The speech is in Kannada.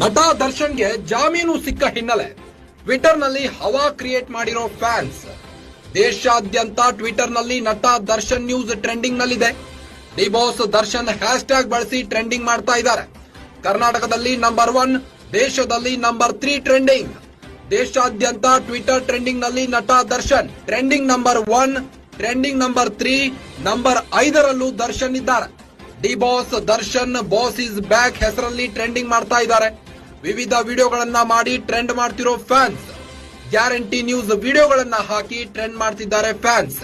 ನಟ ದರ್ಶನ್ಗೆ ಜಾಮೀನು ಸಿಕ್ಕ ಹಿನ್ನೆಲೆ ಟ್ವಿಟರ್ ನಲ್ಲಿ ಹವಾ ಕ್ರಿಯೇಟ್ ಮಾಡಿರೋ ಫ್ಯಾನ್ಸ್. ದೇಶಾದ್ಯಂತ ಟ್ವಿಟರ್ ನಲ್ಲಿ ನಟ ದರ್ಶನ್ ನ್ಯೂಸ್ ಟ್ರೆಂಡಿಂಗ್ ನಲ್ಲಿದೆ. D boss Darshan hash tag ಬಳಸಿ ಟ್ರೆಂಡಿಂಗ್ ಮಾಡ್ತಾ ಇದ್ದಾರೆ. ಕರ್ನಾಟಕದಲ್ಲಿ ನಂಬರ್ 1, ದೇಶದಲ್ಲಿ ನಂಬರ್ 3 ಟ್ರೆಂಡಿಂಗ್. ದೇಶಾದ್ಯಂತ ಟ್ವಿಟರ್ ಟ್ರೆಂಡಿಂಗ್ ನಲ್ಲಿ ನಟ Darshan trending number 1, trending number 3, number 5ರಲ್ಲೂ ದರ್ಶನ್ ಇದ್ದಾರೆ. D boss Darshan boss is back ಹೆಸರಲ್ಲಿ ಟ್ರೆಂಡಿಂಗ್ ಮಾಡ್ತಾ ಇದ್ದಾರೆ. ವಿವಿಧ ವಿಡಿಯೋಗಳನ್ನ ಮಾಡಿ ಟ್ರೆಂಡ್ ಮಾಡ್ತಿರೋ ಫ್ಯಾನ್ಸ್ ಗ್ಯಾರಂಟಿ ನ್ಯೂಸ್ ವಿಡಿಯೋಗಳನ್ನ ಹಾಕಿ ಟ್ರೆಂಡ್ ಮಾಡ್ತಿದ್ದಾರೆ ಫ್ಯಾನ್ಸ್.